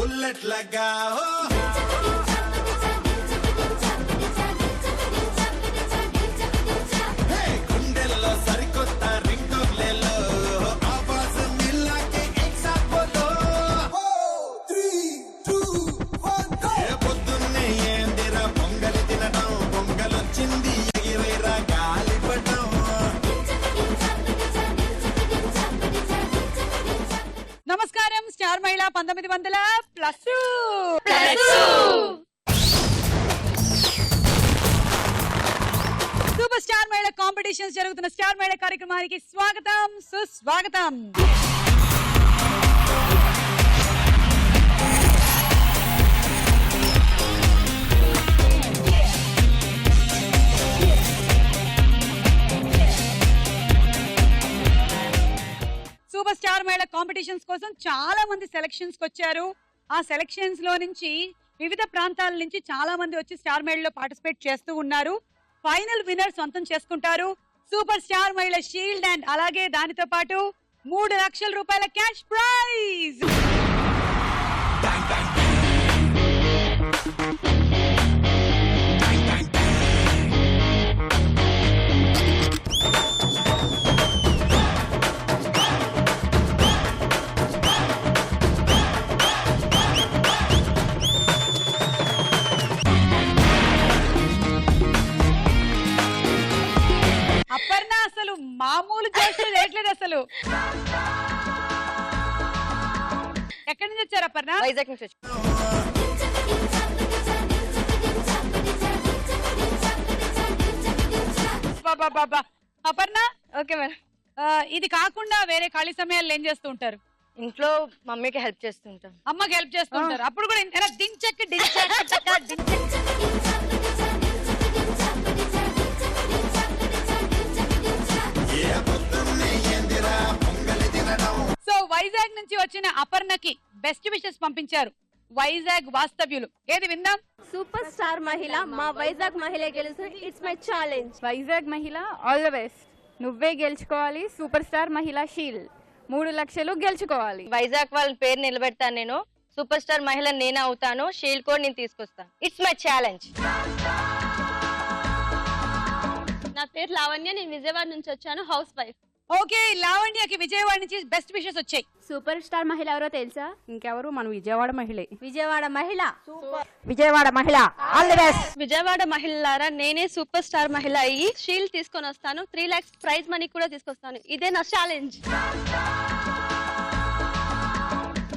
Bullet లగా గుండెల్లో సరికొత్త రింగులేలో ఆవాజ్ మిల్లాకే ఎక్సాట్ బోలో 3 2 1 పొద్దున్నే ఏందిరా పొంగలి తినడం పొంగలొచ్చింది ఎగిరేరా గాలిపటం. నమస్కారం స్టార్ మహిళ 1900+. సూపర్ స్టార్ మహిళ కాంపిటీషన్స్ జరుగుతున్న స్టార్ మహిళ కార్యక్రమానికి స్వాగతం సుస్వాగతం. సూపర్ స్టార్ మహిళ కాంపిటీషన్స్ కోసం చాలా మంది సెలక్షన్స్ కి వచ్చారు. ఆ సెలక్షన్స్ లో నుంచి వివిధ ప్రాంతాల నుంచి చాలా మంది వచ్చి స్టార్ మహిళలో పార్టిసిపేట్ చేస్తూ ఉన్నారు. ఫైనల్ విన్నర్ సొంతం చేసుకుంటారు సూపర్ స్టార్ మహిళ షీల్డ్ అండ్ అలాగే దానితో పాటు 3 లక్షల రూపాయల క్యాష్ ప్రైజ్. అపర్ణ అసలు మామూలు జోష్ లేట్లేదు అసలు. ఎక్కడి నుంచి వచ్చారు అపర్ణ? వైజాగ్ నుంచి వచ్చి. Aparna okay madam. ఇది కాకుండా వేరే ఖాళీ సమయాల్లో ఏం చేస్తూ ఉంటారు? ఇంట్లో మమ్మీకి హెల్ప్ చేస్తుంటాం. అమ్మకి హెల్ప్ చేస్తూ ఉంటారు. అప్పుడు కూడా డించక్ డించక్ డించక్. సో వైజాగ్ నుంచి వచ్చిన అపర్ణకి బెస్ట్ విషెస్ పంపించారు వైజాగ్ వాస్తవ్యులు. ఏది విందాం. సూపర్ స్టార్ మహిళ మా వైజాగ్ మహిళ గెలుసు. It's my challenge. వైజాగ్ మహిళ ఆల్ ద బెస్ట్. నువ్వే గెలుచుకోవాలి. సూపర్ స్టార్ మహిళ షీల్డ్ 3 లక్షలు గెలుచుకోవాలి. వైజాగ్ వాళ్ళ పేరు నిలబెడతాను నేను. సూపర్ స్టార్ మహిళ నేనే అవుతాను. షీల్డ్ కూడా నేను తీసుకొస్తాను. It's my challenge. నా పేరు లావణ్య. నేను విజయవాడ నుంచి వచ్చాను. House wife. ఓకే, లావణ్యకి విజయవాడ నుంచి బెస్ట్ విషెస్ వచ్చాయి. సూపర్ స్టార్ మహిళ ఎవరో తెలుసా? ఇంకెవరు? మన విజయవాడ మహిళే. విజయవాడ మహిళ. విజయవాడ మహిళ ఆల్ ది బెస్ట్. విజయవాడ మహిళలారా, నేనే సూపర్ స్టార్ మహిళ అయ్యి షీల్డ్ తీసుకొని వస్తాను. 3 lakhs ప్రైజ్ మనీ కూడా తీసుకొస్తాను. ఇదే నా ఛాలెంజ్.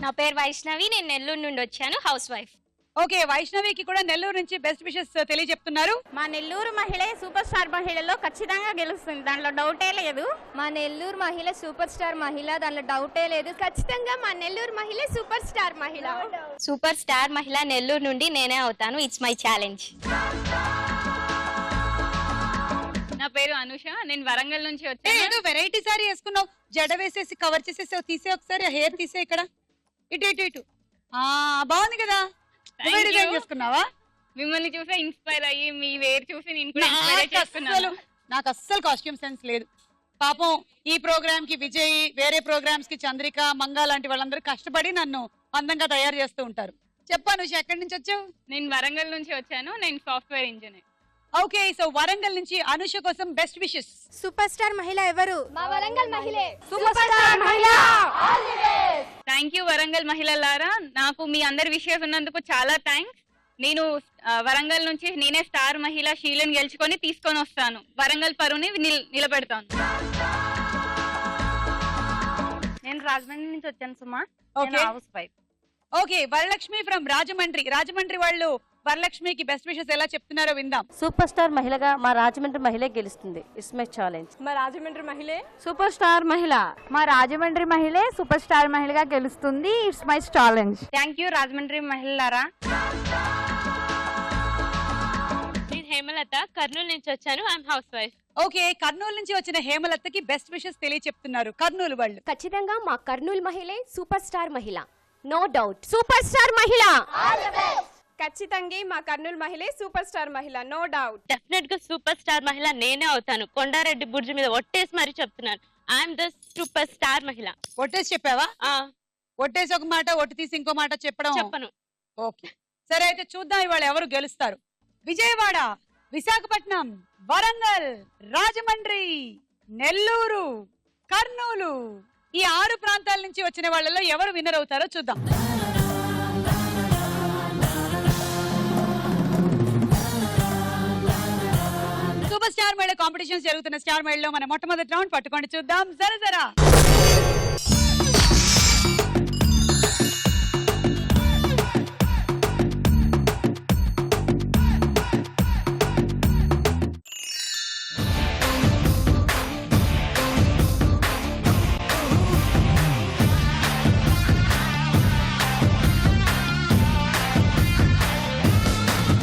నా పేరు వైష్ణవి. నేను నెల్లూరు నుండి వచ్చాను. House wife. ఓకే, వైష్ణవికి కూడా నెల్లూరు నుంచి బెస్ట్ విషెస్ తెలియజెప్తున్నారు. మా నెల్లూరు మహిళే సూపర్ స్టార్ మహిళలో ఖచ్చితంగా గెలుస్తుంది. దాంట్లో డౌటే లేదు. మా నెల్లూరు మహిళ సూపర్ స్టార్ మహిళ. దాంట్లో డౌటే లేదు. ఖచ్చితంగా మా నెల్లూరు మహిళ సూపర్ స్టార్ మహిళ. సూపర్ స్టార్ మహిళ నెల్లూరు నుండి నేనే అవుతాను. It's my challenge. నా పేరు అనుష. నేను వరంగల్ నుంచి వచ్చాను. ఏదో వెరైటీ సారీ వేసుకున్నావు, జడ వేసేసి కవర్ చేసేసి తీసే ఒకసారి హెయిర్ తీసే. ఇక్కడ ఇటు ఇటు ఇటు బాగుంది కదా. డిజైన్ చేసుకున్నావా? మిమ్మల్ని చూసి ఇన్స్పైర్ అయ్యి మీ వేర్ చూసి నేను కూడా ఇన్స్పైర్ చేసుకున్నాను. నాకు అస్సలు కాస్ట్యూమ్ సెన్స్ లేదు. పాపం ఈ ప్రోగ్రామ్ కి విజయ్, వేరే ప్రోగ్రామ్స్ కి చంద్రిక, మంగా లాంటి వాళ్ళందరూ కష్టపడి నన్ను అందంగా తయారు చేస్తూ ఉంటారు. చెప్పాను, ఎక్కడి నుంచి వచ్చావు? నేను వరంగల్ నుంచి వచ్చాను. నేను software engineer. Okay, so Warangal నుంచి అనుష కోసం బెస్ట్ విషెస్. సూపర్ స్టార్ మహిళ ఎవరు? మా వరంగల్ మహిళే. సూపర్ స్టార్ మహిళ. థ్యాంక్ యూ వరంగల్ మహిళలారా. నాకు మీ అందరి విషయాలు ఉన్నందుకు చాలా థ్యాంక్స్. నేను వరంగల్ నుంచి నేనే స్టార్ మహిళ షీల్డ్ని గెలుచుకొని తీసుకొని వస్తాను. వరంగల్ పరువుని నిలబెడతాను. నేను రాజమండ్రి నుంచి వచ్చాను Suma. House wife. Okay, Varalakshmi from Rajahmundry. Rajahmundry వాళ్ళు వరలక్ష్మికి బెస్ట్ విషెస్ ఎలా చెప్తున్నారో విందాం. సూపర్ స్టార్ మహిళగా మా రాజమండ్రి మహిళ గెలుస్తుంది. It's my challenge. మా రాజమండ్రి మహిళే సూపర్ స్టార్ మహిళ. మా రాజమండ్రి మహిళే సూపర్ స్టార్ మహిళగా గెలుస్తుంది. It's my challenge. Thank you Rajahmundry మహిళలారా. నేను హేమలత. కర్నూలు నుంచి వచ్చాను. I'm house wife. Okay, Kurnool నుంచి వచ్చిన హేమలతకి బెస్ట్ విషెస్ తెలియచెప్తున్నారు కర్నూలు వాళ్ళు. ఖచ్చితంగా మా కర్నూలు మహిళే సూపర్ స్టార్ మహిళ. No doubt. సూపర్ స్టార్ మహిళ. ఖచ్చితంగా మా కర్నూలు మహిళే సూపర్ స్టార్ మహిళ. No doubt. డెఫినెట్ గా సూపర్ స్టార్ మహిళ నేనే అవుతాను. కొండారెడ్డి బుర్జు మీద ఒట్టేసి మరి చెప్తున్నాను. ఐఎమ్ ద సూపర్ స్టార్ మహిళ. ఒట్టేసి చెప్పావా? ఒట్టేసి ఒక మాట ఒట్టి తీసి ఇంకో మాట చెప్పడం చెప్పను. ఓకే సరే అయితే చూద్దాం ఇవాళ ఎవరు గెలుస్తారు. విజయవాడ, విశాఖపట్నం, వరంగల్, రాజమండ్రి, నెల్లూరు, కర్నూలు ఈ 6 ప్రాంతాల నుంచి వచ్చిన వాళ్ళలో ఎవరు విన్నర్ అవుతారో చూద్దాం. సూపర్ స్టార్ మేళ కాంపిటీషన్స్ జరుగుతున్న స్టార్ మేళలో మన మొట్టమొదటి రౌండ్ పట్టుకొని చూద్దాం. జరా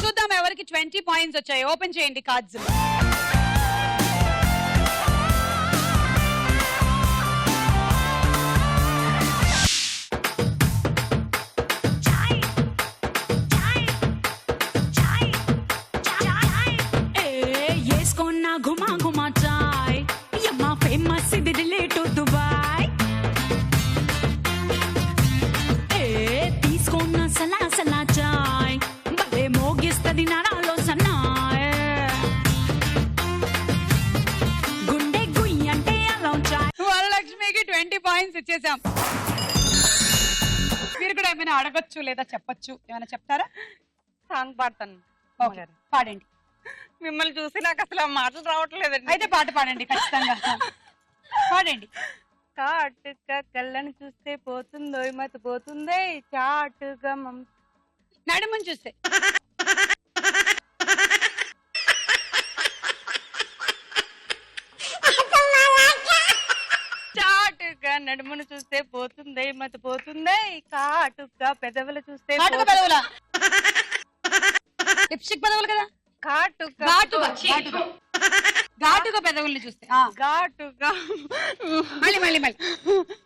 చూద్దాం ఎవరికి 20 పాయింట్స్ వచ్చాయి. ఓపెన్ చేయండి కార్డ్స్. घुमा घुमा चाय यम्मा फेमस दिल्ली टू दुबई ए తీసుకోన్న సలా సలా చాయ్ భలే మోగిస్తది నరాలో సన్నాయ్ గుండె గుయ్యి అంటే అలా చాయ్. వరలక్ష్మికి 20 పాయింట్స్ ఇచ్చేసాం. మీరు కూడా ఏమైనా అడగొచ్చు లేదా చెప్పొచ్చు, ఏమైనా చెప్తారా? సాంగ్ పాడతాను. ఓకే పాడండి. మిమ్మల్ని చూసి నాకు అసలు ఆ మాటలు రావట్లేదండి. అయితే పాట పాడండి ఖచ్చితంగా. పాడండి. కాటుగా కళ్ళని చూస్తే పోతుందో మతి పోతుందే చాటుగా నడుముని చూస్తే చాటుగా నడుమును చూస్తే పోతుందే మతి పోతుందే కాటుగా పెదవులు చూస్తే కాటుక పెదవుల లిప్స్టిక్ పెదవులు కదా. ఘాటుగా పెదవుల్ని చూస్తే ఘాటుగా మళ్ళీ మళ్ళీ మళ్ళీ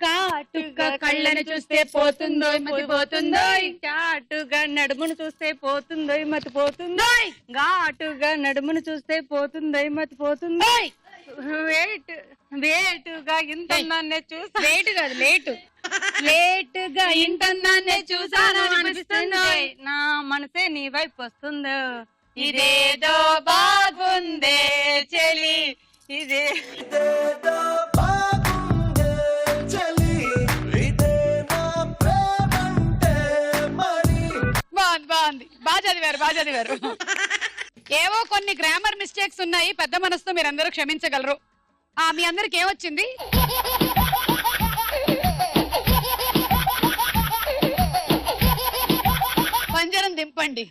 కాటుగా కళ్ళని చూస్తే పోతుందో మతి పోతుందో చాటుగా నడుమును చూస్తే పోతుందో మతి పోతుందో ఘాటుగా నడుమును చూస్తే పోతుందో మతి పోతుందో వేటుగా ఇంతన్నాన్నే చూసా. లేటు కాదు లేటు. లేటుగా ఇంతన్నాన్నే చూసాను అనిపిస్తుంది. నా మనసే నీ వైపు వస్తుందో ఇదేదో బాగుందే చెలి ఇదేదో బాగుందే చలి ఇదేనా ప్రేమంటే మరి. బాగుంది బాగా చదివారు. ఏవో కొన్ని గ్రామర్ మిస్టేక్స్ ఉన్నాయి. పెద్ద మనసుతో మీరందరూ క్షమించగలరు. మీ అందరికి ఏమొచ్చింది? పంజరం దింపండి.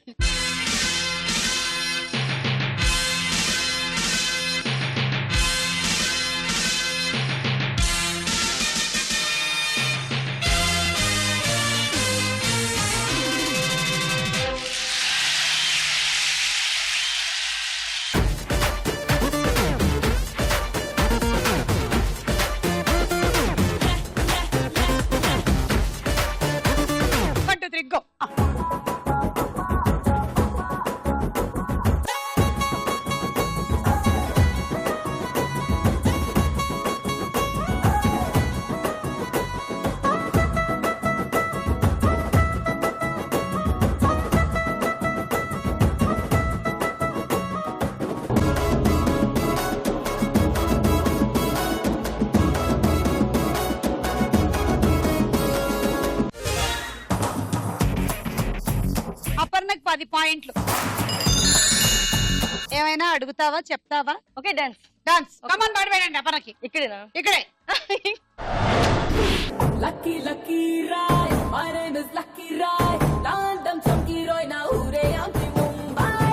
go. అపర్ణకి 10 పాయింట్లు. ఏమైనా అడుగుతావా చెప్తావా? ఓకే డాన్స్ డాన్స్ కమాన్ పాడవేయండి అపర్ణకి. ఇక్కడేనా? ఇక్కడే. Lucky, lucky ride. My name is Lucky Ride. Landam chunky roy na ure amti Mumbai.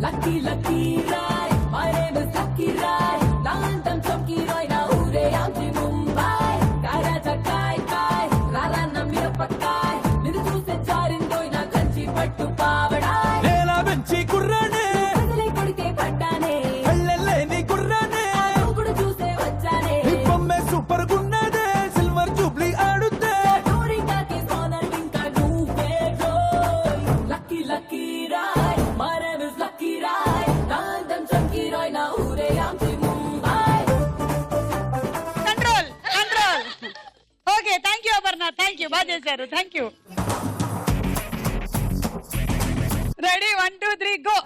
Lucky, lucky ride. My name is Lucky Ride. Landam chunky roy na ure amti Mumbai. Kara jakai kai, rara na mira pakai. Niru chuse charindoy na kanchi pattu pavadai. నేల వెంచి కుర్రనే పగలే కొడితే పట్టానే. హల్లెల్లేని కుర్రనే కూడా చూసే వచ్చానే. చేశారు. Thank you. Ready 1 2 3 go.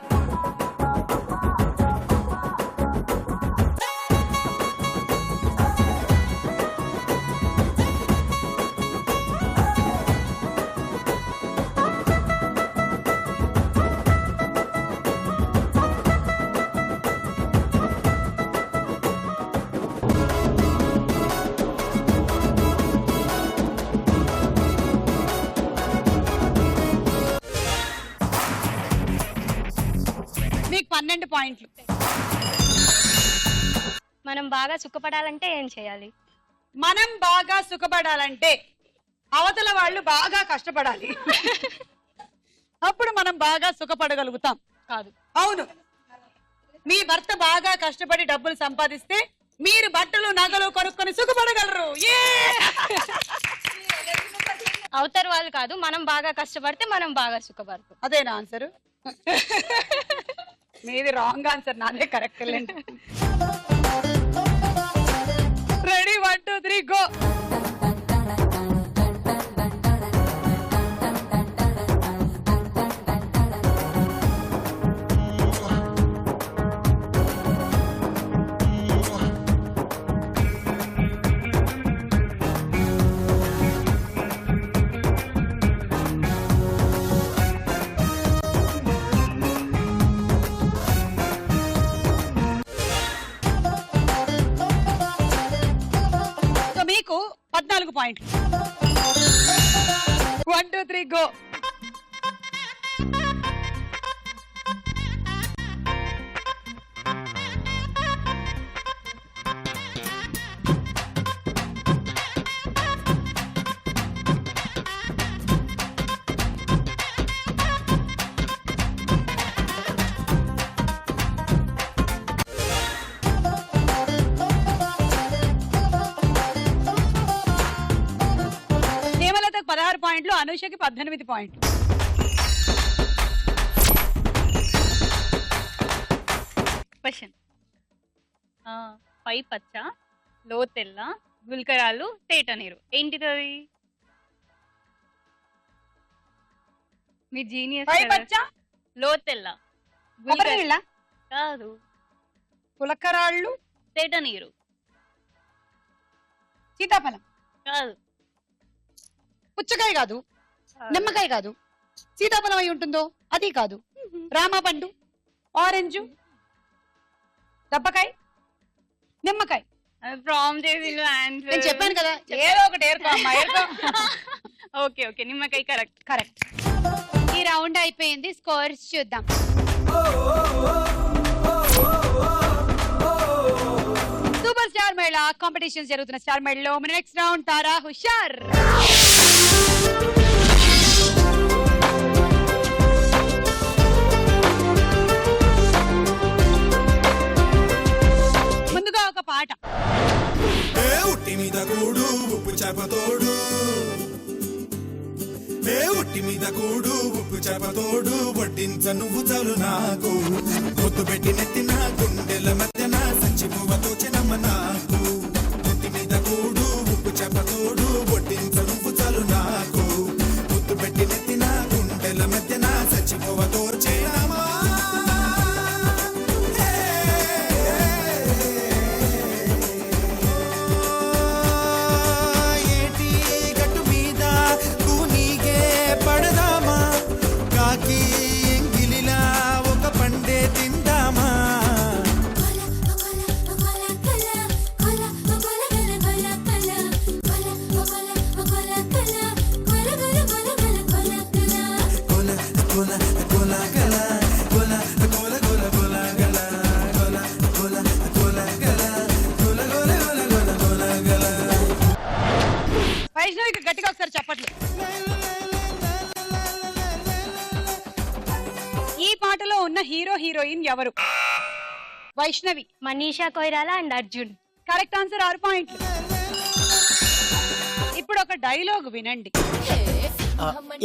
మీకు 12 పాయింట్లు. మనం బాగా సుఖపడాలంటే ఏం చేయాలి? మనం బాగా సుఖపడాలంటే అవతల వాళ్ళు బాగా కష్టపడాలి. అప్పుడు మనం బాగా సుఖపడగలుగుతాం. కాదు. అవును, మీ భర్త బాగా కష్టపడి డబ్బులు సంపాదిస్తే మీరు బట్టలు నగలు కొనుక్కొని సుఖపడగలరు. అవతల వాళ్ళు కాదు, మనం బాగా కష్టపడితే మనం బాగా సుఖపడతాం. అదేనా ఆన్సర్? మీది రాంగ్ ఆన్సర్, నాదే కరెక్ట్. Ready 1 2 3 go. మీకు 14 పాయింట్లు. 1 2 3 గో. హేమలతకు 16 పాయింట్లు, అనూషకి 18 పాయింట్లు. క్వశ్చన్. పై పచ్చ, లో తెల్ల, గుల్కరాలు, తేట నీరు. ఏంటిది? మీ జీనియస్. పై పచ్చ, లో తెల్ల, కొబ్బరి నీళ్ళ, కాదు, పులకరాళ్ళు, తేట నీరు, సీతాఫలం కాదు, పుచ్చకాయ కాదు, నిమ్మకాయ కాదు, సీతాఫలం అయి ఉంటుందో అది కాదు, రామా పండు, ఆరెంజ్, దబ్బకాయ, నిమ్మకాయ. ప్రామ్ చేసి ఆన్సర్ నేను చెప్పాను కదా, ఏదో ఒకటి ఏరుకో అమ్మా, ఏరుకో. ఓకే ఓకే, నిమ్మకాయ కరెక్ట్. కరెక్ట్. ఈ రౌండ్ అయిపోయింది, స్కోర్స్ చూద్దాం. సూపర్ స్టార్ మేళ కాంపిటీషన్ జరుగుతున్న స్టార్ మేళలో మన నెక్స్ట్ రౌండ్ తారా హుషార్. ముందుగా ఒక పాట. ఏ ఉట్టి మీద కూడు ఉప్పు చేపతోడు, ఏ ఉట్టి మీద కూడు ఉప్పు చేపతోడు, వడ్డించ నువ్వు చాలు నాకు, పొత్తు పెట్టి నెత్తిన గుండెల మధ్యన సంచి పువ్వతో చిన్నమ్మ నాకు, ఉట్టి మీద కూడు ఉప్పు చేపతోడు, వడ్డించ నువ్వు చాలు నాకు, పొత్తు పెట్టి నెత్తిన గుండెల మధ్యన సంచి పువ్వతో చిన్నమ్మ. వైష్ణవికి గట్టిగా ఒకసారి చెప్పట్లు. ఈ పాటలో ఉన్న హీరో హీరోయిన్ ఎవరు? Vaishnavi, Manisha Koirala and Arjun. Correct answer, 6 పాయింట్లు. ఇప్పుడు ఒక డైలాగ్ వినండి.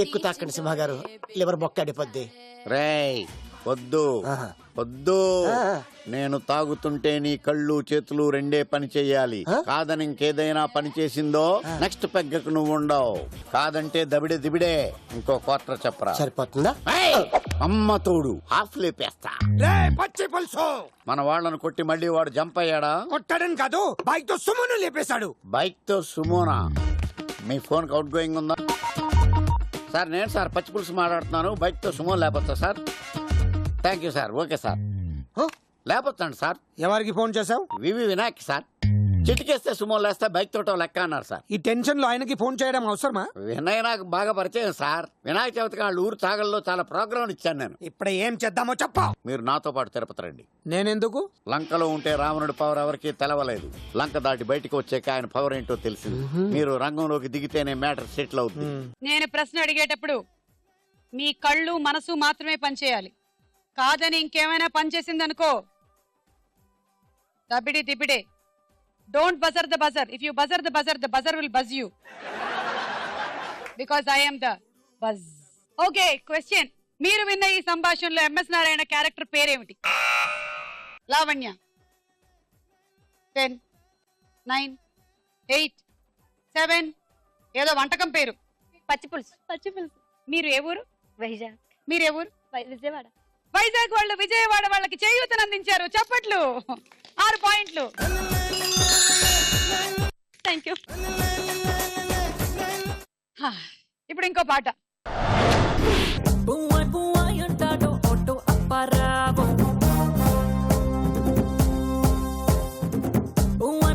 ఎక్కు తాకండి సింహ గారు, లివర్ బొక్క అడిపోద్ది. రేయ్ వద్దు వద్దు. నేను తాగుతుంటే నీ కళ్ళు చేతులు రెండే పని చెయ్యాలి. కాదని ఇంకేదైనా పని చేసిందో నెక్స్ట్ పెగ్గకు నువ్వు ఉండవు. కాదంటే దబిడే దిబిడే. ఇంకో క్వార్టర్ చెప్పరా? సరిపోతుందా? అమ్మ తోడు హాఫ్ లేపేస్తా. పచ్చి పులుసు మన వాళ్ళను కొట్టి మళ్ళీ వాడు జంప్ అయ్యాడా? కొట్టడం కాదు, బైక్ తో సుమ్మును లేపేశాడు. బైక్ తో సుమోనా? మీ ఫోన్ అవుట్ గోయింగ్ ఉందా సార్? నేను సార్ పచ్చి పులుసు మాట్లాడుతున్నాను. బైక్ తో సుమో లేపొచ్చా sir? Thank you sir. Okay sir, లేపొచ్చండి సార్. ఎవరికి ఫోన్ చేసావు? వివి వినాయక్ సార్. చిటికేస్తే సుమో లేస్తే బైక్ తోటో లెక్క అన్నారు సార్. ఈ టెన్షన్ లో ఆయనకి ఫోన్ చేయడం అవసరమా? వినయ్ నాకు బాగా పరిచయం సార్. వినాయక చవితికి వాళ్ళ ఊరు చాగల్లో చాలా ప్రోగ్రాం ఇచ్చాను నేను. ఇప్పుడు ఏం చేద్దామో చెప్పా. మీరు నాతో పాటు తిరుపతి రండి. నేనెందుకు? లంకలో ఉంటే రావణుడి పవర్ ఎవరికి తెలవలేదు. లంక దాటి బయటకు వచ్చాక ఆయన పవర్ ఏంటో తెలిసింది. మీరు రంగంలోకి దిగితేనే మ్యాటర్ సెటిల్ అవుతుంది. నేను ప్రశ్న అడిగేటప్పుడు మీ కళ్ళు మనసు మాత్రమే పనిచేయాలి. కాదని ఇంకేమైనా పనిచేసిందనుకో దబిడి దిబిడే. Don't buzzer the buzzer. If you buzzer the buzzer will buzz you. Because I am the buzz. Okay, question. మీరు విన్న ఈ సంభాషణలో ఎంఎస్ నారాయణ క్యారెక్టర్ పేరేమిటి? లావణ్య. 10, 9, 8, 7. ఏదో వంటకం పేరు. పచ్చి పులుసు. మీరు ఏ ఊరు? వైజాగ్. మీరు ఏ ఊరు? విజయవాడ. వైజాగ్ వాళ్ళు విజయవాడ వాళ్ళకి చేయూతను అందించారు. చప్పట్లు. 6 పాయింట్లు. Thank you. ఇప్పుడు ఇంకో పాట. Buai buai antado auto apparavo.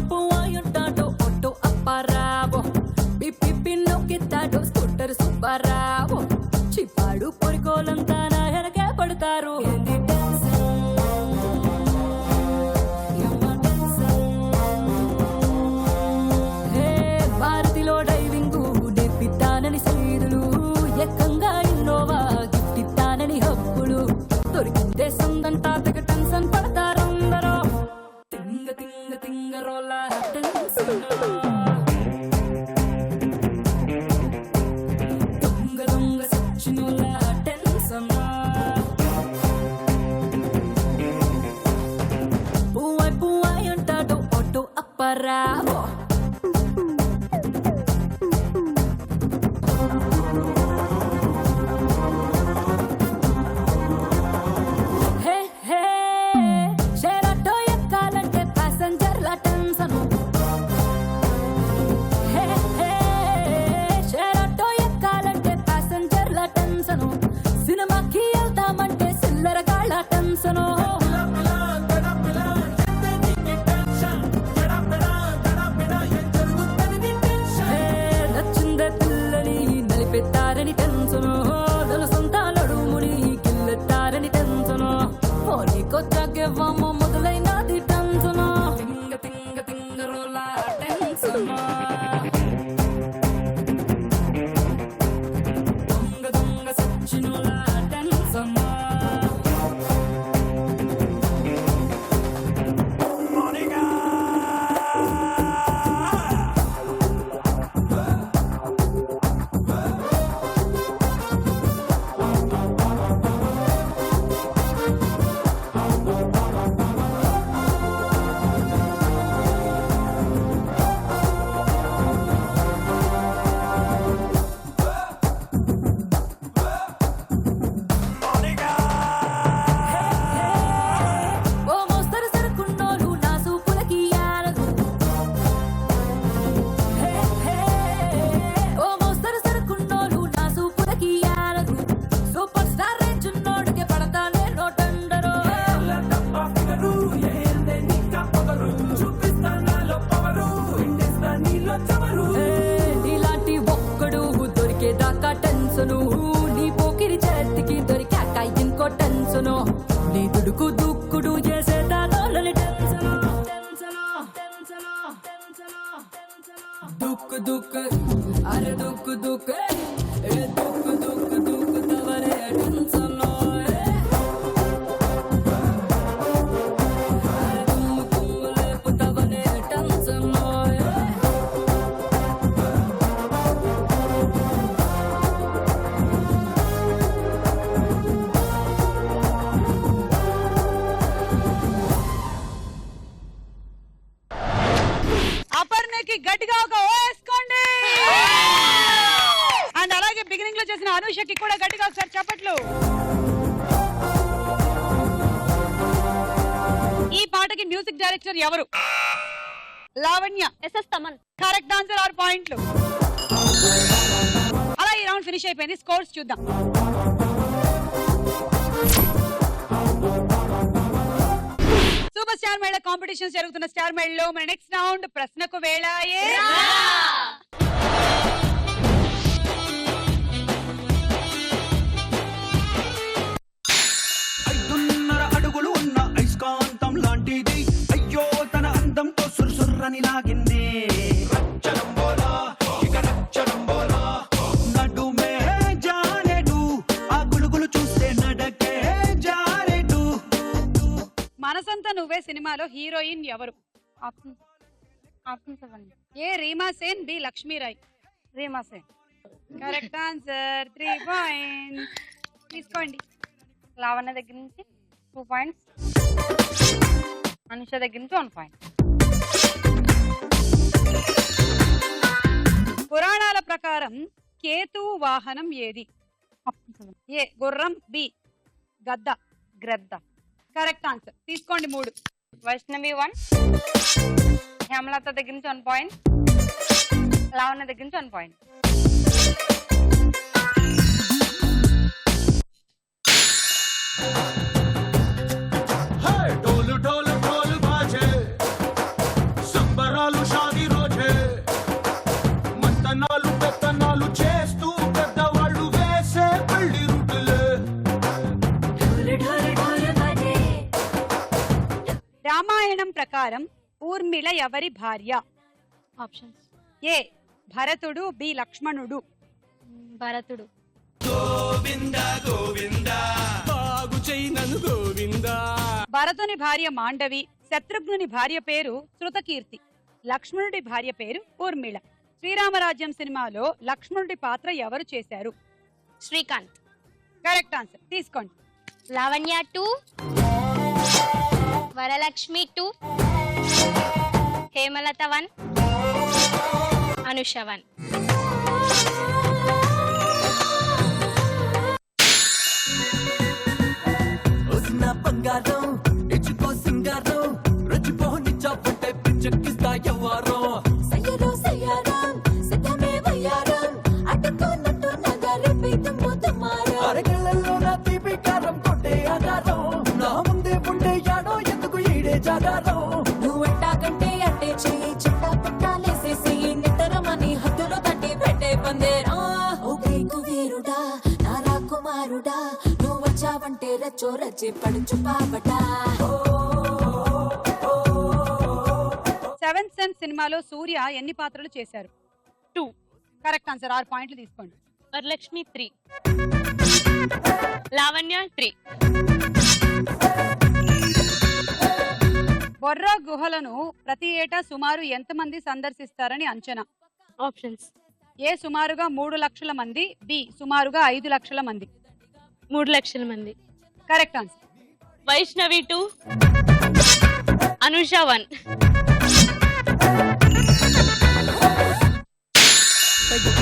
Buai antado auto apparavo. Pipi pinno kittado scooter subbaravo. Chipadu porkolanta na herage padtaru. Endi tension. Yamma tension. Hey Bharatilo driving good pittanani seedulu. Ekanga innova gift ittanani happudu. Dorikinte sandanta tega tension padtarandaru. Tinga tinga tinga rolla tension. Dunga dunga sachinola tension. Buai antado auto apparavo. Hey hey sherato ekkalante passenger la tension. Hey hey sherato ekkalante passenger la tension. Cinema ki eldamante sillera gaala tension. నచ్చిందే పిల్లని నలిపెత్తారని tension. తన సొంత నడుముని గిల్లెత్తారని tension. పోనీకొచ్చాకే వామ్మ మొదలైనది tension. తింగ తింగ తింగ రోలా tension. దొంగ దొంగ సచ్చినోలా tension. ఓ మోస్తరు సరుకున్నోలు నా సూపులకి యారదు. హే హే ఓ మోస్తరు సరుకున్నోలు నా సూపులకి యారదు. సూపర్ స్టార్ రేంజ్ ఉన్నోడికి పడతానే నోటండరు. నీలాంటి ఒక్కడు దొరికేదాకా టెన్షను. నీ పోకిరి చేతికి దొరికాక ఇంకో టెన్షను. నీ దుడుకు దుక్కుడు చేసేదాలో టెన్షను. దుక్కు దుక్కు అరే దుక్కు దుక్కు ఏ దుక్కు దుక్కు దుక్కు తవరే టెన్షను. అరే దుమ్ము దుమ్ము లేపు తవరే టెన్షను. గట్టిగా ఒక ఓ వేసుకోండి. అండ్ అలాగే బిగినింగ్ లో చేసిన అనూషకి కూడా గట్టిగా ఒకసారి చప్పట్లు. ఈ పాటకి మ్యూజిక్ డైరెక్టర్ ఎవరు? Lavanya. SS Thaman. Correct answer 6 పాయింట్లు. అలా ఈ రౌండ్ ఫినిష్ అయిపోయింది. స్కోర్స్ చూద్దాం. సూపర్ స్టార్ మేళ కాంపిటీషన్స్ జరుగుతున్న స్టార్ మేళలో మన నెక్స్ట్ రౌండ్ ప్రశ్నకు వేళాయే. అడుగులు ఉన్న ఐస్కాంతం లాంటిది, అయ్యో తన అందంతో సుర్సుర్రని లాగింది. నడుమే జారెడు, ఆ గులుగులు చూస్తే నడకే జారెడు. మనసంతా నువ్వే సినిమాలో హీరోయిన్ ఎవరు? A Reema Sen, B Lakshmi Rai. Reema Sen. Correct answer. 3 points తీసుకోండి. లావణ్య దగ్గర నుంచి 2 పాయింట్స్, అనుష దగ్గర నుంచి 1 పాయింట్. పురాణాల ప్రకారం కేతు వాహనం ఏది? ఏ గుర్రం, బి గద్ద. గ్రద్ద. Correct answer. తీసుకోండి 3. వైష్ణవి 1, హేమలత దగ్గర నుంచి 1 పాయింట్, లావణ్య దగ్గర నుంచి 1 పాయింట్. డోలు డోలు డోలు బాజే, సంబరాలు షాది రోజే, మంతనాలు పెత్తనాలు చేస్తూ పెద్దవాళ్ళు వేసే పల్లి రుటులే. రామాయణం ప్రకారం ఊర్మిళ ఎవరి భార్య? ఆప్షన్స్. ఏ భరతుడు, బి లక్ష్మణుడు. భరతుడు. భరతుని భార్య మాండవి, శత్రుఘ్నుని భార్య పేరు శృతకీర్తి, లక్ష్మణుడి భార్య పేరు ఊర్మిళ. శ్రీరామరాజ్యం సినిమాలో లక్ష్మణుడి పాత్ర ఎవరు చేశారు? శ్రీకాంత్. Correct answer. తీసుకోండి. లావణ్య 2, వరలక్ష్మి 2, హేమలత 1, అనుష 1. బంగారం ఇచ్చుకో సింగారం, రుచిపోని చాపంటే పిచ్చెక్కిస్తా ఎవ్వారం. సయ్యరో సయ్యారం, సిద్ధమే వయ్యారం, అడ్డుకోనట్టు నగరి పీతం పోతుమారం. అరగళ్ళల్లో నా తీపి కారం కొట్టే ఆధారం, నా ముందే ఉండే యాడో ఎందుకు ఈడే జాగారం. నువ్వెట్టాకంటే అంటే చెయ్యి చిట్టా పుట్టాలేసేసి నిట్టరమని హద్దులు తట్టి పెట్టే పందేరా. ఓ గ్రీకు వీరుడా, నా రాకుమారుడా, వచ్చావంటే రచ్చో రచ్చి పడుచు పాపట. 7th సెన్స్ సినిమాలో సూర్య ఎన్ని పాత్రలు చేశారు? 2. Correct answer. 6 పాయింట్లు తీసుకోండి. వరలక్ష్మి 3, లావణ్య 3. బొర్రా గుహలను ప్రతి ఏటా సుమారు ఎంతమంది సందర్శిస్తారని అంచనా? ఆప్షన్స్. ఏ సుమారుగా 3 లక్షల మంది, బి సుమారుగా 5 లక్షల మంది. 3 లక్షల మంది. Correct answer. వైష్ణవి 2, అనుష 1.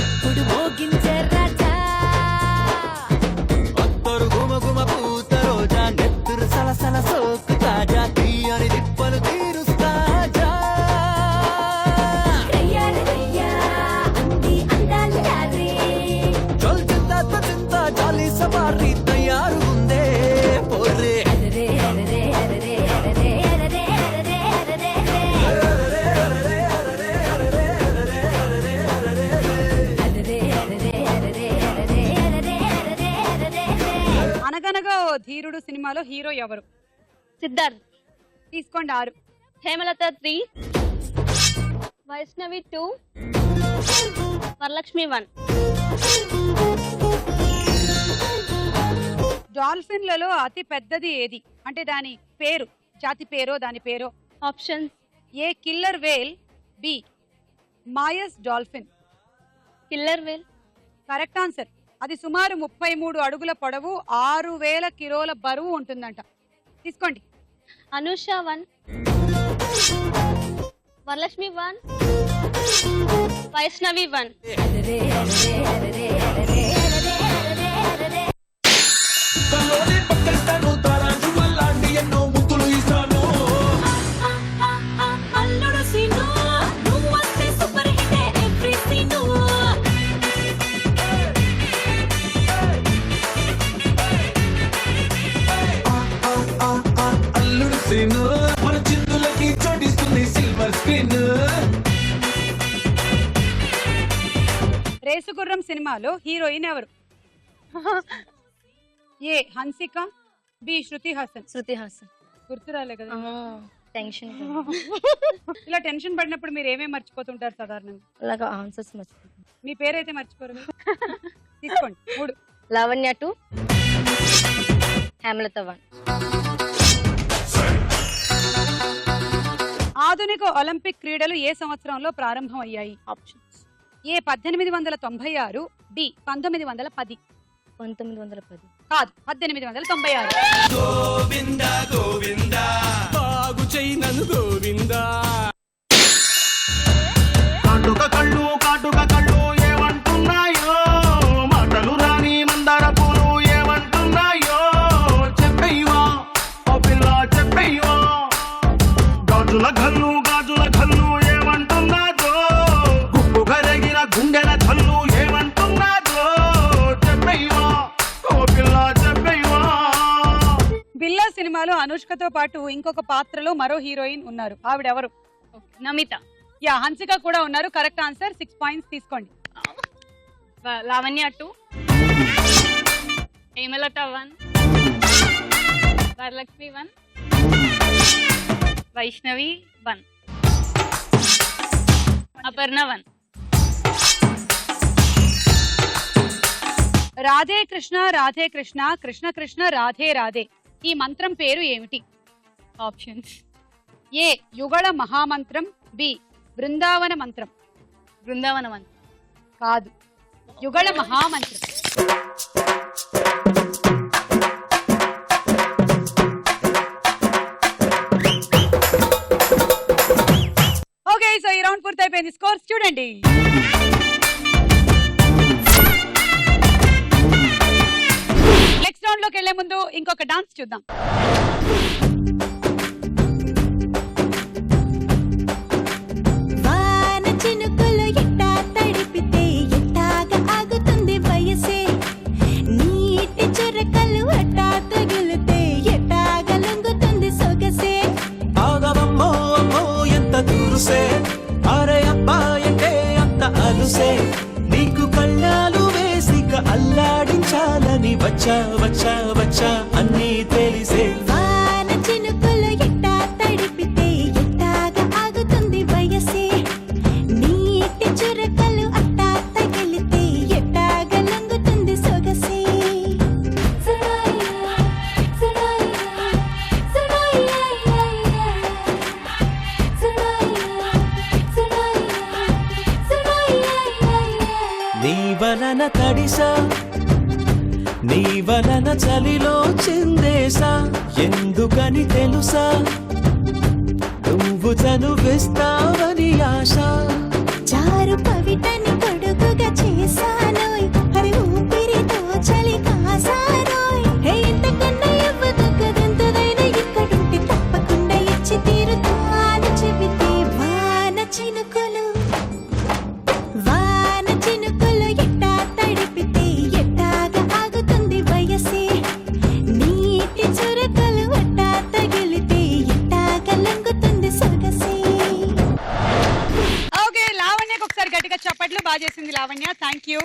ఇప్పుడు మోగించే రాజా, అత్తరు గుమ గుమ పూత రోజా, నెత్తురు సలసల సోకు తాజా, తీయని దిప్పలు తీరుస్తా జా. చల్ చింత చింత జాలి సవారీ తయారు ఉందే పోరే. అనగనగా ఓ ధీరుడు సినిమాలో హీరో ఎవరు? సిద్ధార్థ్. తీసుకోండి 6. హేమలత 3, వైష్ణవి 2, వరలక్ష్మి 1. డాల్ఫిన్లలో అతి పెద్దది ఏది? అంటే దాని పేరు, జాతి పేరో దాని పేరో. Options. A killer whale, B Maui's dolphin. Killer whale. Correct answer. అది సుమారు 33 అడుగుల పొడవు, 6000 కిలోల బరువు ఉంటుందంట. తీసుకోండి. అనుష 1, వరలక్ష్మి 1, వైష్ణవి 1. అల్లుడు సీను నువ్వు వస్తే సూపర్ హిట్ ఎవ్రీ సీను అల్లుడు సీను మన చిందులకి చోటిస్తుంది సిల్వర్ స్క్రీన్. రేసుగుర్రం సినిమాలో హీరోయిన్ ఎవరు? ఏ హన్సిక, బి శృతి హాసన్. శృతి హాసన్. గుర్తు రాలే కదా. టెన్షన్ ఇలా టెన్షన్ పడినప్పుడు మీరు ఏమేమి మర్చిపోతుంటారు సాధారణంగా? అలాగా ఆన్సర్స్ మర్చిపోతుంది. మీ పేరైతే మర్చిపోరు కదా? తీసుకోండి 3. లావణ్య 2, హేమలత 1. ఆధునిక ఒలింపిక్ క్రీడలు ఏ సంవత్సరంలో ప్రారంభమయ్యాయి? ఆప్షన్స్. ఏ 1896, బి 1910. 1910. కాదు, 1896. గోవింద గోవింద బాగు చేయనను గోవింద. కాటుక కళ్ళు ఏమంటున్నాయో, మాటలు రాని మందార పూలు ఏమంటున్నాయో, చెప్పయ్యవా ఓ పిల్ల చెప్పయ్యవా. గాజుల కళ్ళు ఏమంటున్నాదో, గుప్పు కరిగిన గుండెల కళ్ళు ఏమంటున్నాదో, చెప్పయ్యవా ఓ పిల్ల చెప్పయ్యవా. బిల్లా సినిమాలో అనుష్కతో పాటు ఇంకొక పాత్రలో మరో హీరోయిన్ ఉన్నారు. ఆవిడెవరు? నమిత. యా, హన్సిక కూడా ఉన్నారు. Correct answer. 6 పాయింట్స్ తీసుకోండి. లావణ్య 2, హేమలత 1, వరలక్ష్మి 1, వైష్ణవి 1, అపర్ణ 1. రాధే కృష్ణ రాధే కృష్ణ కృష్ణ కృష్ణ రాధే రాధే ఈ మంత్రం పేరు ఏమిటి? ఆప్షన్స్. ఏ యుగళ మహామంత్రం, బి బృందావన మంత్రం. బృందావన 1. కాదు, యుగళ మహామంత్రం. ఓకే, సో ఈ రౌండ్ పూర్తయిపోయింది. స్కోర్స్ చూడండి. నెక్స్ట్ రౌండ్ లోకి వెళ్లే ముందు ఇంకొక డాన్స్ చూద్దాం. వాన చినుకులు ఎట్టా తడిపితే ఎట్టాగా ఆగుతుంది వయసే, నీటి చురకలు అట్టా తగిలితే ఎట్టాగా లొంగుతుంది సొగసే. ఆగవమ్మో అమ్మో ఎంత దూరుసే, అరే అబ్బాయంటే అంత అలుసే, నీకు కళ్ళాలు వేసిక అల్లాడించాలని వచ్చా వచ్చా వచ్చా అన్నీ తెలిసే. వాన చినుకులు ఎట్టా తడిపితే ఎట్టాగా ఆగుతుంది వయసే, నీటి చురకలు అట్టా తగిలితే ఎట్టాగా లొంగుతుంది సొగసే. నీ వలన తడిసా, నీ వలన చలిలో చిందేసా, ఎందుకని తెలుసా నువ్వు చనువిస్తావని ఆశ. చారు పవిటని కొడుకుగా చేశానోయ్, హరి ఊపిరితో చలి కాసానోయ్. హే ఇంతకన్నా ఇవ్వదగ్గదెంతదైనా ఇక్కడుంటే తప్పకుండా ఇచ్చి తీరుతాను చెబితే. వాన చినుకులు ఎట్టా తడిపితే ఎట్టాగా ఆగుతుంది వయసే, నీటి చురకలు అట్టా తగిలితే ఎట్టాగా లొంగుతుంది సొగసే. ఓకే, లావణ్యకు ఒకసారి గట్టిగా చప్పట్లు. బాగా చేసింది Lavanya, thank you.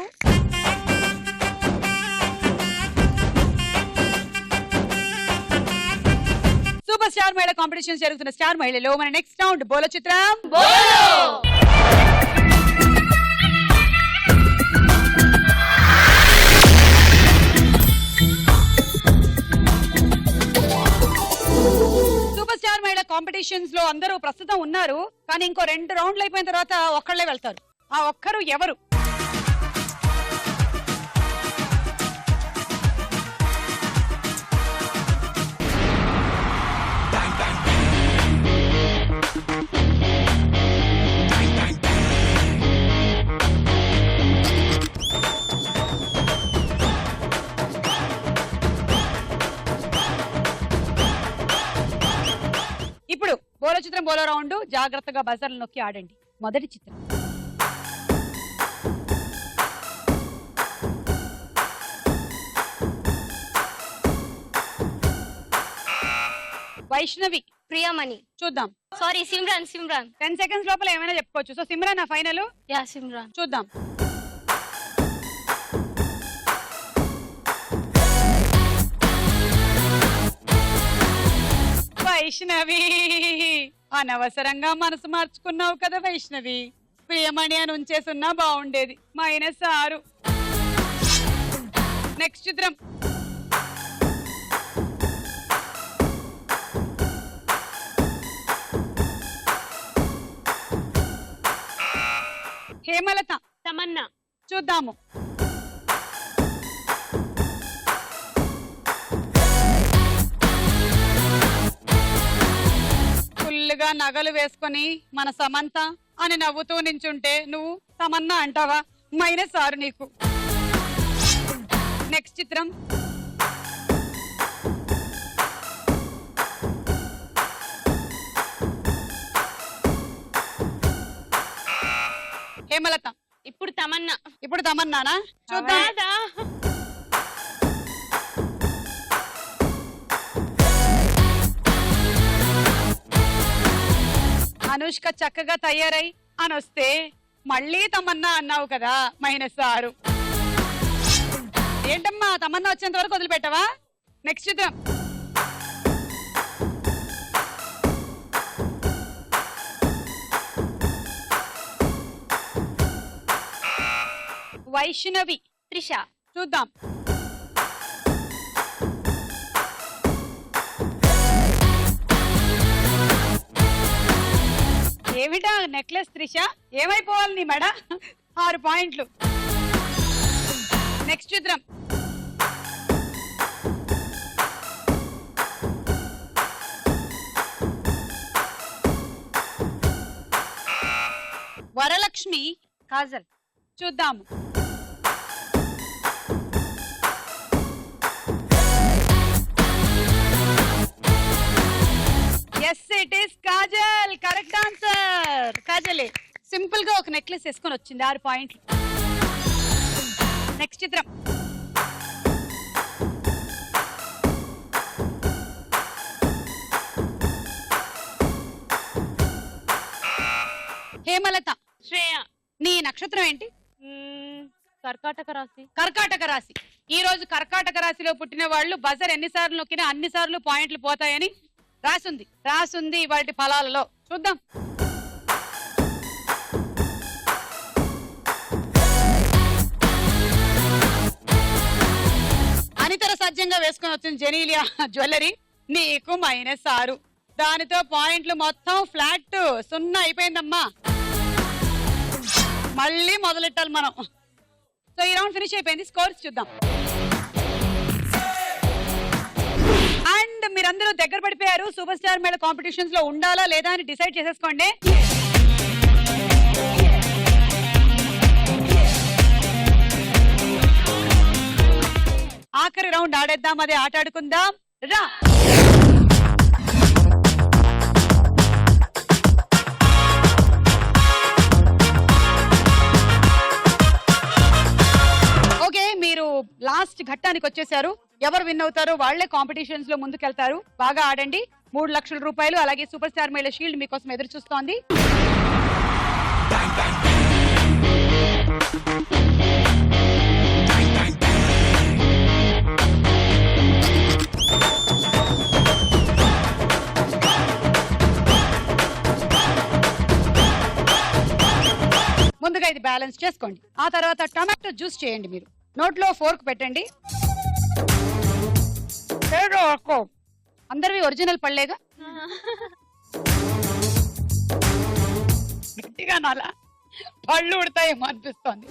Super star మహిళ కాంపిటీషన్ జరుగుతున్న స్టార్ మహిళలో మన నెక్స్ట్ రౌండ్ బోలో చిత్రం. సూపర్ స్టార్ మహిళ కాంపిటీషన్స్ లో అందరూ ప్రస్తుతం ఉన్నారు, కానీ ఇంకో 2 రౌండ్లు అయిపోయిన తర్వాత ఒక్కళ్ళే వెళ్తారు. ఆ ఒక్కరు ఎవరు? చిత్రం బోలో రౌండ్. జాగ్రత్తగా బజర్లు నొక్కి ఆడండి. మొదటి చిత్రం వైష్ణవి. ప్రియమణి. చూద్దాం. సారీ, సిమ్రాన్. 10 సెకండ్స్ లోపల ఏమైనా చెప్పుకోవచ్చు. సో సిమ్రాన్ నా ఫైనల్. యా, సిమ్రాన్. చూద్దాం. వైష్ణవి, అనవసరంగా మనసు మార్చుకున్నావు కదా వైష్ణవి. ప్రియమణి అని ఉంచేసున్నా బాగుండేది. -6. నెక్స్ట్ చిత్రం. హేమలత. తమన్నా. చూద్దాము. ఫుల్గా నగలు వేసుకొని మన సమంత అని నవ్వుతూ నించుంటే నువ్వు తమన్నా అంటావా? -6 నీకు. నెక్స్ట్ చిత్రం. హేమలత. ఇప్పుడు తమన్నా. ఇప్పుడు తమన్నానా? చూద్దాం. కాదా? అనుష్క చక్కగా తయారై అని వస్తే మళ్ళీ తమన్నా అన్నావు కదా. -6. ఏంటమ్మా తమన్నా వచ్చేంత వరకు వదిలిపెట్టవా? నెక్స్ట్ చిత్రం. వైష్ణవి. త్రిష. చూద్దాం. ఏమిటా నెక్లెస్ త్రిష? ఏమైపోవాలి నీ మెడ? 6 పాయింట్లు. నెక్స్ట్ చిత్రం. వరలక్ష్మి. కాజల్. చూద్దాము. Yes, it is Kajal. Correct answer. కాజలే సింపుల్ గా ఒక నెక్లెస్ వేసుకొని వచ్చింది. 6 పాయింట్లు. నెక్స్ట్ చిత్రం. హేమలత. శ్రేయ. నీ నక్షత్రం ఏంటి? కర్కాటక రాశి. కర్కాటక రాశి. ఈ రోజు కర్కాటక రాశిలో పుట్టిన వాళ్ళు బజర్ ఎన్నిసార్లు నొక్కినా అన్నిసార్లు పాయింట్లు పోతాయని రాసుంది వాటి ఫలాలలో. చూద్దాం. అనితర సాధ్యంగా వేసుకొని వచ్చిన జెనీలియా జ్యువెలరీ నీకు -6. దానితో పాయింట్లు మొత్తం ఫ్లాట్ 0 అయిపోయిందమ్మా. మళ్ళీ మొదలెట్టాలి మనం. సో ఈ రౌండ్ ఫినిష్ అయిపోయింది. స్కోర్స్ చూద్దాం. అండ్ మీరందరూ దగ్గర పడిపోయారు. సూపర్ స్టార్ మేళ కాంపిటీషన్స్ లో ఉండాలా లేదా అని డిసైడ్ చేసేసుకోండి. ఆఖరి రౌండ్ ఆడేద్దాం. అదే ఆట ఆడుకుందాం. రా. ఓకే, మీరు లాస్ట్ ఘట్టానికి వచ్చేసారు. ఎవరు విన్ అవుతారో వాళ్లే కాంపిటీషన్స్ లో ముందుకెళ్తారు. బాగా ఆడండి. 3 లక్షల రూపాయలు అలాగే సూపర్ స్టార్ మేళ షీల్డ్ మీకోసం ఎదురు చూస్తోంది. ముందుగా ఇది బ్యాలెన్స్ చేసుకోండి. ఆ తర్వాత టమాటో జ్యూస్ చేయండి. మీరు నోట్లో ఫోర్క్ పెట్టండి. అందరివి ఒరిజినల్ పళ్ళేగా. గట్టిగా నాలా పళ్ళు ఉడతాయేమో అనిపిస్తోంది.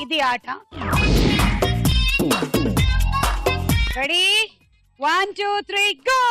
ఇది ఆట. రెడీ? 1 2 3 గో.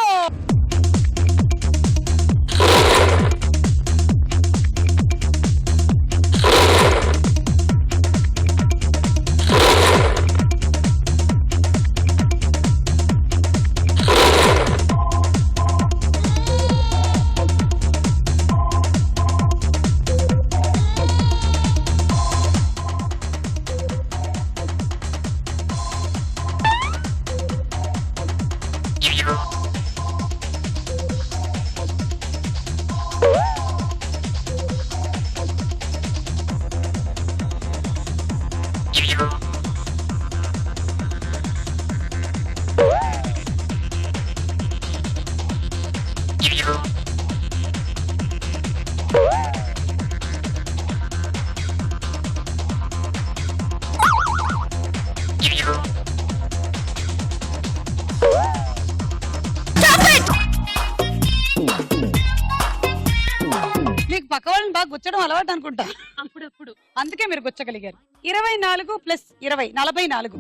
గుచ్చడం అలవాటు అనుకుంటా. అప్పుడప్పుడు అందుకే మీరు గుచ్చగలిగారు. 24 + 20 44.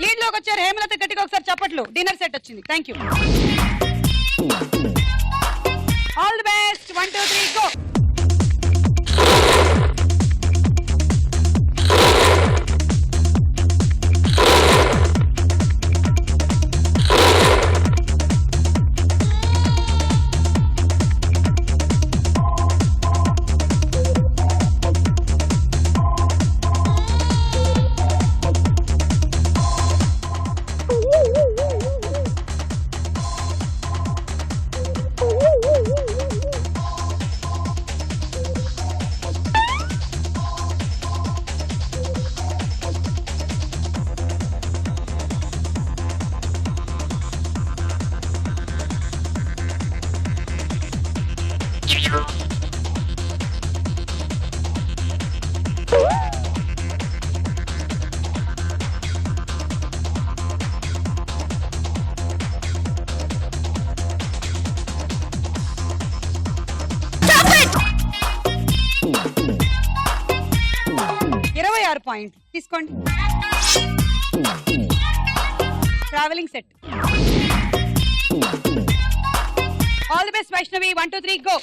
లీడ్ లోకి వచ్చారు హేమలత. గట్టిగా ఒకసారి చప్పట్లు. డిన్నర్ సెట్ వచ్చింది. Thank you. All the best. 1 2 3 go. Point తీసుకోండి. Travelling set. All the best Vaishnavi. 1 2 3 go.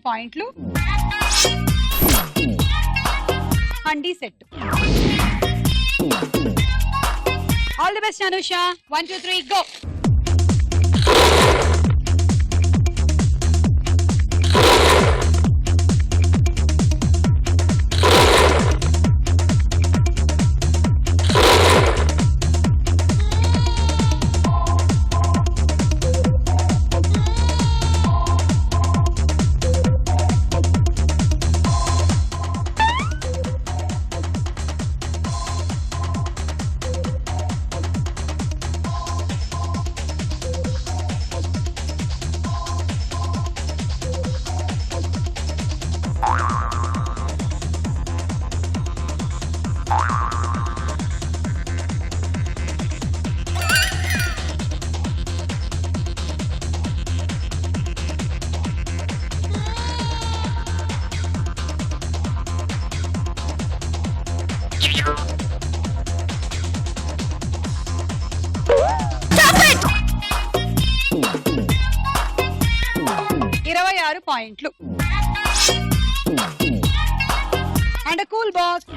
పాయింట్లు. Handi set. All the best Anusha. 1 2 3 go. పాయింట్లు. And cool box.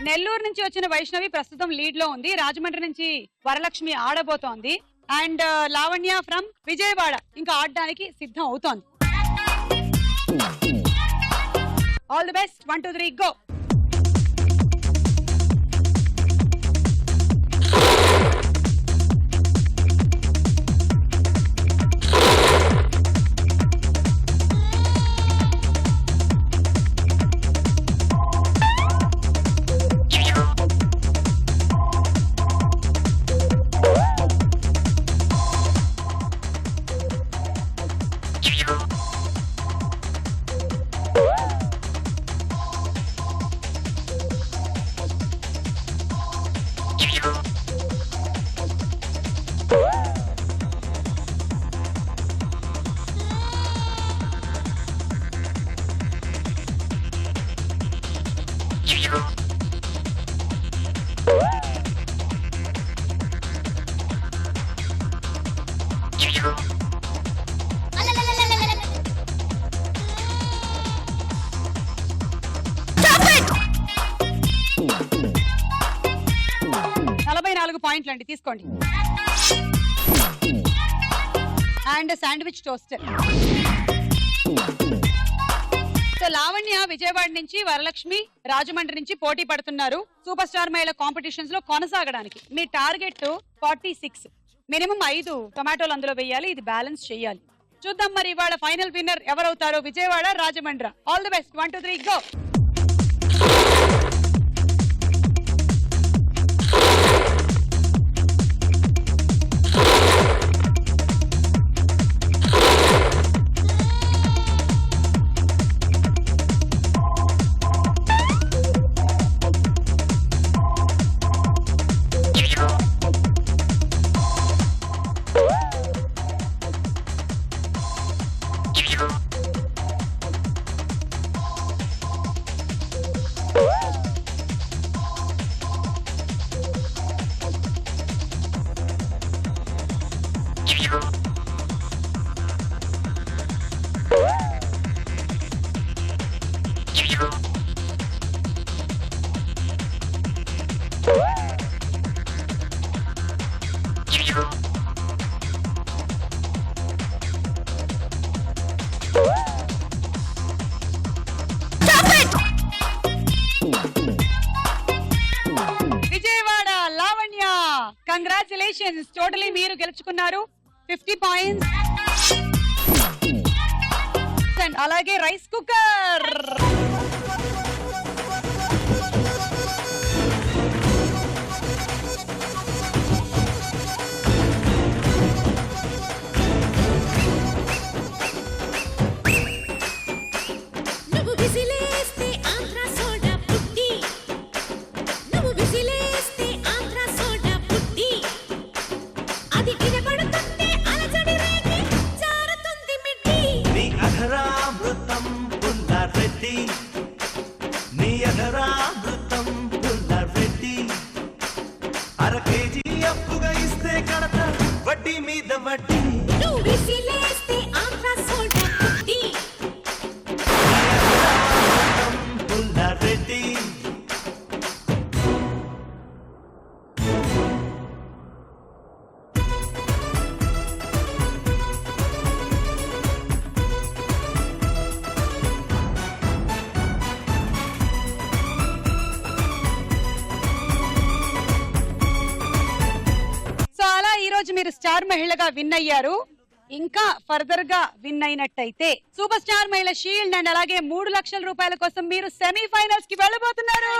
నెల్లూరు నుంచి వచ్చిన వైష్ణవి ప్రస్తుతం లీడ్ లో ఉంది. రాజమండ్రి నుంచి వరలక్ష్మి ఆడబోతోంది. అండ్ లావణ్య ఫ్రమ్ విజయవాడ ఇంకా ఆడడానికి సిద్ధం అవుతోంది. All the best. 1 2 3 గో. పాయింట్లు అండి, తీసుకోండి. And sandwich toaster. So Lavanya Vijayawada నుంచి, వరలక్ష్మి రాజమండ్రి నుంచి పోటీ పడుతున్నారు సూపర్ స్టార్ మహిళ కాంపిటీషన్స్ లో కొనసాగడానికి. మీ టార్గెట్ 46, మినిమం 5 టొమాటోలు అందులో వేయాలి. ఇది బ్యాలెన్స్ చేయాలి. చూద్దాం మరి ఇవాళ ఫైనల్ విన్నర్ ఎవరవుతారో, Vijayawada Rajahmundry. All the best. 1 2 3 go. Vijayawada Lavanya, congratulations. Totally మీరు గెలుచుకున్నారు 50 పాయింట్స్. అలాగే రైస్ కుక్కర్. మీరు స్టార్ మహిళగా విన్ అయ్యారు. ఇంకా ఫర్దర్ గా విన్ అయినట్టయితే సూపర్ స్టార్ మహిళ షీల్డ్ అండ్ అలాగే 3 లక్షల రూపాయల కోసం మీరు సెమీఫైనల్స్ కి వెళ్ళబోతున్నారు.